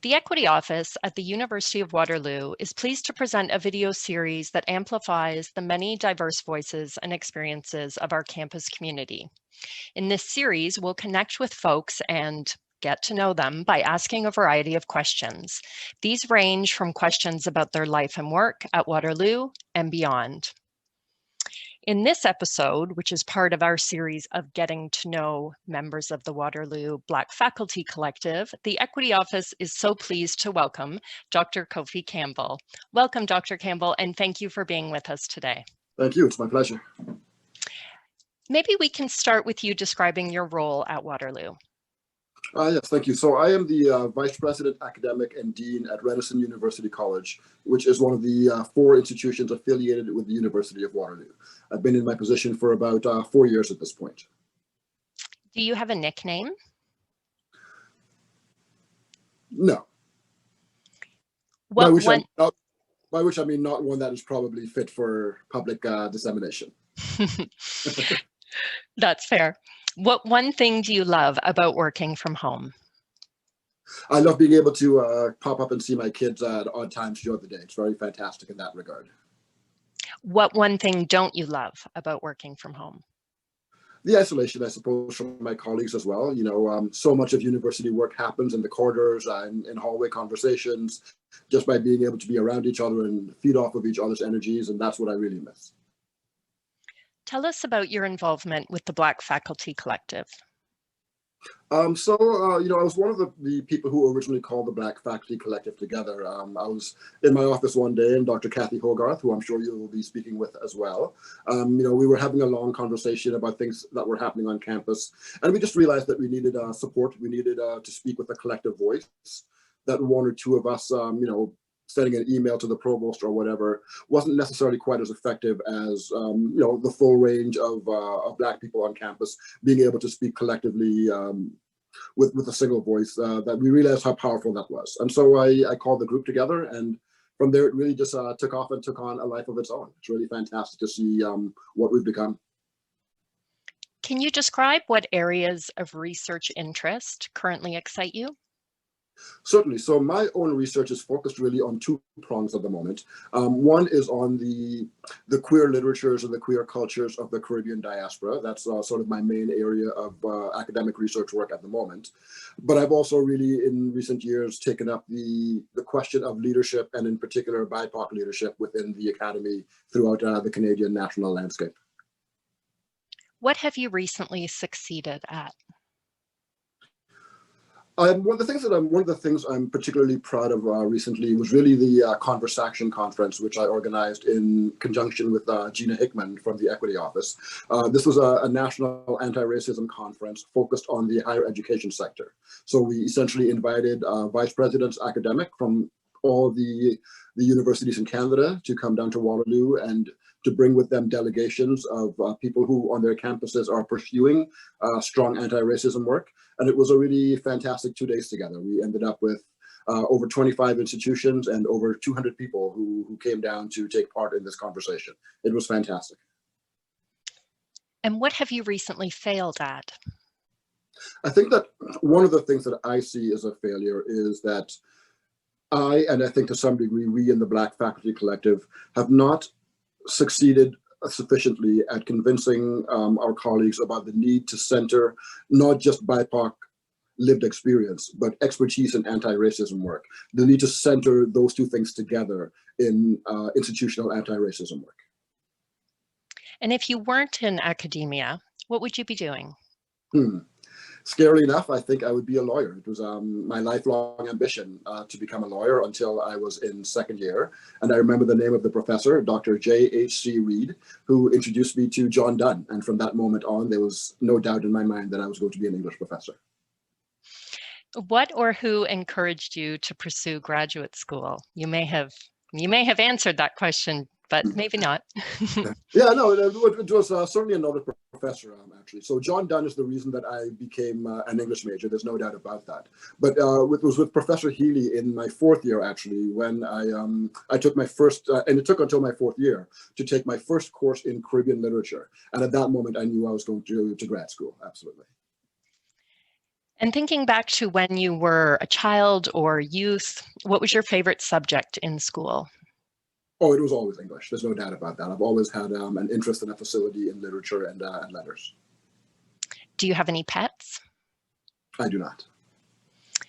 The Equity Office at the University of Waterloo is pleased to present a video series that amplifies the many diverse voices and experiences of our campus community. In this series, we'll connect with folks and get to know them by asking a variety of questions. These range from questions about their life and work at Waterloo and beyond. In this episode, which is part of our series of getting to know members of the Waterloo Black Faculty Collective, the Equity Office is so pleased to welcome Dr. Kofi Campbell. Welcome, Dr. Campbell, and thank you for being with us today. Thank you, it's my pleasure. Maybe we can start with you describing your role at Waterloo. Yes, thank you. So I am the Vice President, Academic and Dean at Renison University College, which is one of the 4 institutions affiliated with the University of Waterloo. I've been in my position for about 4 years at this point. Do you have a nickname? No. By which I mean not one that is probably fit for public dissemination. That's fair. What one thing do you love about working from home? I love being able to pop up and see my kids at odd times throughout the day. It's very fantastic in that regard. What one thing don't you love about working from home? The isolation, I suppose, from my colleagues as well. You know, so much of university work happens in the corridors and in hallway conversations, just by being able to be around each other and feed off of each other's energies, and that's what I really miss. Tell us about your involvement with the Black Faculty Collective. You know, I was one of the people who originally called the Black Faculty Collective together. I was in my office one day, and Dr. Kathy Hogarth, who I'm sure you will be speaking with as well, you know, we were having a long conversation about things that were happening on campus, and we just realized that we needed support. We needed to speak with a collective voice, that one or two of us, you know, sending an email to the provost or whatever wasn't necessarily quite as effective as you know, the full range of Black people on campus being able to speak collectively with a single voice. That we realized how powerful that was, and so I called the group together, and from there it really just took off and took on a life of its own. It's really fantastic to see what we've become. Can you describe what areas of research interest currently excite you? Certainly. So my own research is focused really on 2 prongs at the moment. One is on the queer literatures and the queer cultures of the Caribbean diaspora. That's sort of my main area of academic research work at the moment. But I've also really, in recent years, taken up the question of leadership, and in particular BIPOC leadership within the academy throughout the Canadian national landscape. What have you recently succeeded at? One of the things I'm particularly proud of recently was really the Conversation Conference, which I organized in conjunction with Gina Hickman from the Equity Office. This was a national anti-racism conference focused on the higher education sector. So we essentially invited vice presidents, academic from all the universities in Canada to come down to Waterloo and to bring with them delegations of people who on their campuses are pursuing strong anti-racism work. And it was a really fantastic 2 days together. We ended up with over 25 institutions and over 200 people who came down to take part in this conversation. It was fantastic. And what have you recently failed at? I think that one of the things that I see as a failure is that and I think to some degree, we in the Black Faculty Collective have not succeeded sufficiently at convincing our colleagues about the need to center not just BIPOC lived experience, but expertise in anti-racism work. The need to center those 2 things together in institutional anti-racism work. And if you weren't in academia, what would you be doing? Scarily enough, I think I would be a lawyer. It was my lifelong ambition to become a lawyer until I was in 2nd year. And I remember the name of the professor, Dr. J.H.C. Reed, who introduced me to John Donne. And from that moment on, there was no doubt in my mind that I was going to be an English professor. What or who encouraged you to pursue graduate school? You may have answered that question, but maybe not. Yeah, no, it was certainly another professor, actually. So John Donne is the reason that I became an English major. There's no doubt about that. But it was with Professor Healy in my 4th year, actually, when I took my first, and it took until my 4th year to take my first course in Caribbean literature. And at that moment, I knew I was going to grad school, absolutely. And thinking back to when you were a child or youth, what was your favorite subject in school? Oh, it was always English. There's no doubt about that. I've always had an interest and a facility in literature and letters. Do you have any pets? I do not.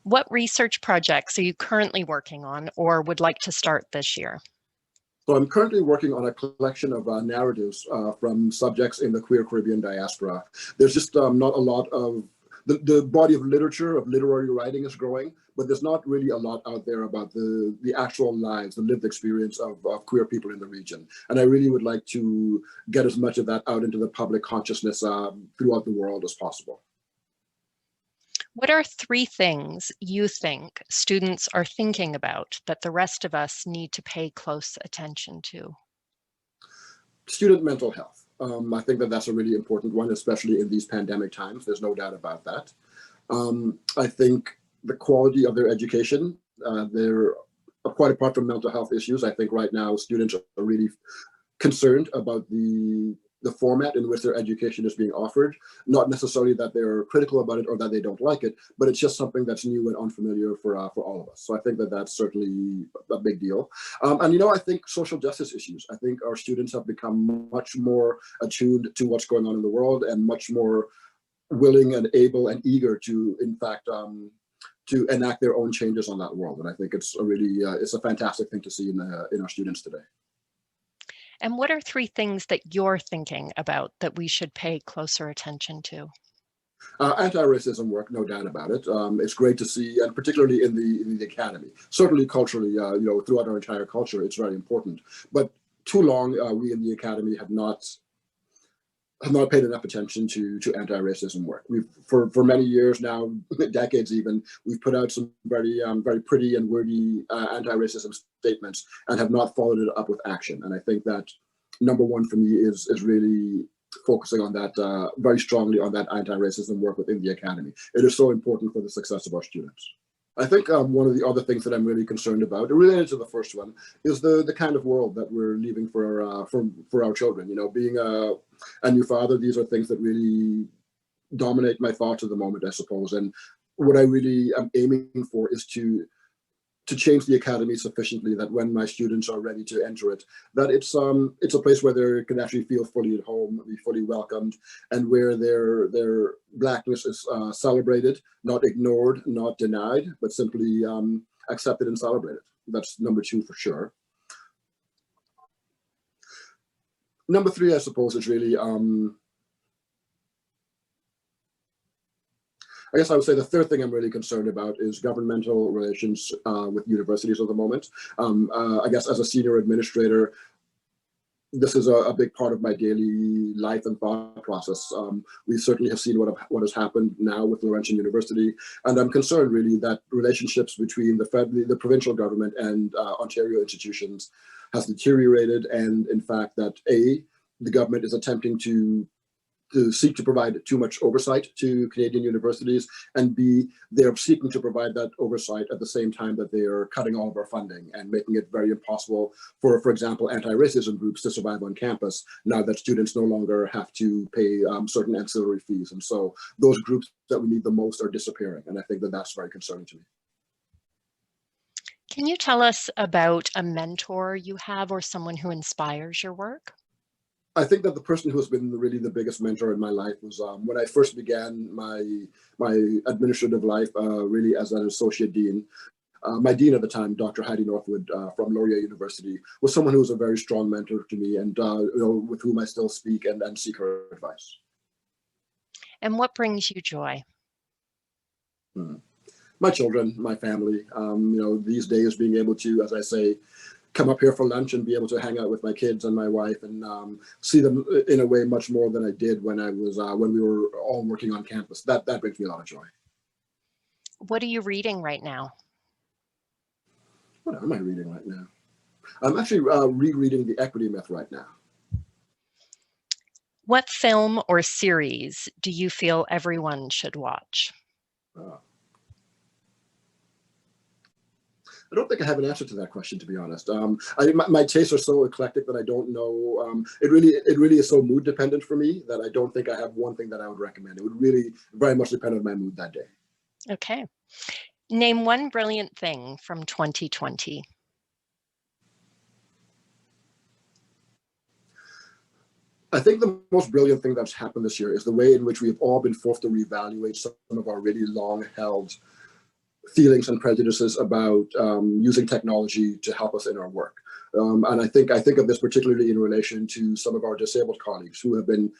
What research projects are you currently working on or would like to start this year? So I'm currently working on a collection of narratives from subjects in the queer Caribbean diaspora. There's just not a lot of, the body of literature, of literary writing is growing, but there's not really a lot out there about the actual lives, the lived experience of queer people in the region. And I really would like to get as much of that out into the public consciousness throughout the world as possible. What are 3 things you think students are thinking about that the rest of us need to pay close attention to? Student mental health. I think that that's a really important one, especially in these pandemic times. There's no doubt about that. I think the quality of their education, they're quite apart from mental health issues. I think right now students are really concerned about the format in which their education is being offered. Not necessarily that they're critical about it or that they don't like it, but it's just something that's new and unfamiliar for all of us. So I think that that's certainly a big deal. And I think social justice issues. I think our students have become much more attuned to what's going on in the world and much more willing and able and eager to, in fact, to enact their own changes on that world. And I think it's a really, it's a fantastic thing to see in our students today. And what are 3 things that you're thinking about that we should pay closer attention to? Anti-racism work, no doubt about it. It's great to see, and particularly in the academy. Certainly culturally, throughout our entire culture, it's very important. But too long, we in the academy have not paid enough attention to anti-racism work. We've for many years now, decades even, we've put out some very pretty and wordy anti-racism statements and have not followed it up with action. And I think that number one for me is really focusing on that very strongly on that anti-racism work within the academy. It is so important for the success of our students. I think one of the other things that I'm really concerned about, related to the first one, is the kind of world that we're leaving for our children. Being a new father, these are things that really dominate my thoughts at the moment, I suppose. And what I really am aiming for is to change the academy sufficiently that when my students are ready to enter it, that it's a place where they can actually feel fully at home, be fully welcomed, and where their blackness is celebrated, not ignored, not denied, but simply accepted and celebrated. That's number 2 for sure. Number 3, I suppose, is really I guess I would say the third thing I'm really concerned about is governmental relations with universities at the moment. I guess as a senior administrator, this is a big part of my daily life and thought process. We certainly have seen what has happened now with Renison University, and I'm concerned really that relationships between the provincial government and Ontario institutions has deteriorated, and in fact that the government is attempting to seek to provide too much oversight to Canadian universities, and B, they're seeking to provide that oversight at the same time that they are cutting all of our funding and making it very impossible for example, anti-racism groups to survive on campus now that students no longer have to pay certain ancillary fees. And so those groups that we need the most are disappearing. And I think that that's very concerning to me. Can you tell us about a mentor you have or someone who inspires your work? I think that the person who has been really the biggest mentor in my life was when I first began my administrative life, really as an associate dean. My dean at the time, Dr. Heidi Northwood from Laurier University, was someone who was a very strong mentor to me, and with whom I still speak and seek her advice. And what brings you joy? My children, my family. These days being able to, as I say, come up here for lunch and be able to hang out with my kids and my wife and see them in a way much more than I did when we were all working on campus. That brings me a lot of joy. What are you reading right now? What am I reading right now? I'm actually rereading The Equity Myth right now. What film or series do you feel everyone should watch? I don't think I have an answer to that question, to be honest. My tastes are so eclectic that I don't know. It really is so mood dependent for me that I don't think I have one thing that I would recommend. It would really very much depend on my mood that day. Okay. Name one brilliant thing from 2020. I think the most brilliant thing that's happened this year is the way in which we have all been forced to reevaluate some of our really long-held feelings and prejudices about using technology to help us in our work. And I think of this particularly in relation to some of our disabled colleagues who have been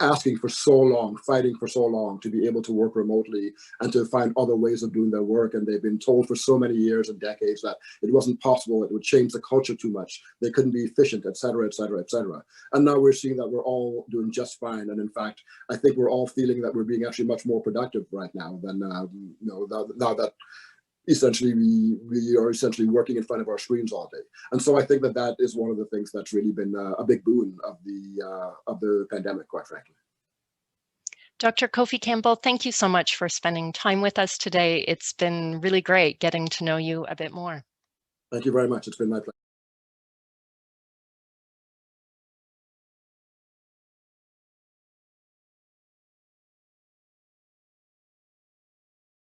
asking for so long, fighting for so long to be able to work remotely and to find other ways of doing their work. And they've been told for so many years and decades that it wasn't possible, it would change the culture too much, they couldn't be efficient, et cetera, et cetera, et cetera. And now we're seeing that we're all doing just fine. And in fact, I think we're all feeling that we're being actually much more productive right now than, now that essentially we are essentially working in front of our screens all day. And so I think that that is one of the things that's really been a big boon of the pandemic, quite frankly. Dr. Kofi Campbell, thank you so much for spending time with us today. It's been really great getting to know you a bit more. Thank you very much. It's been my pleasure.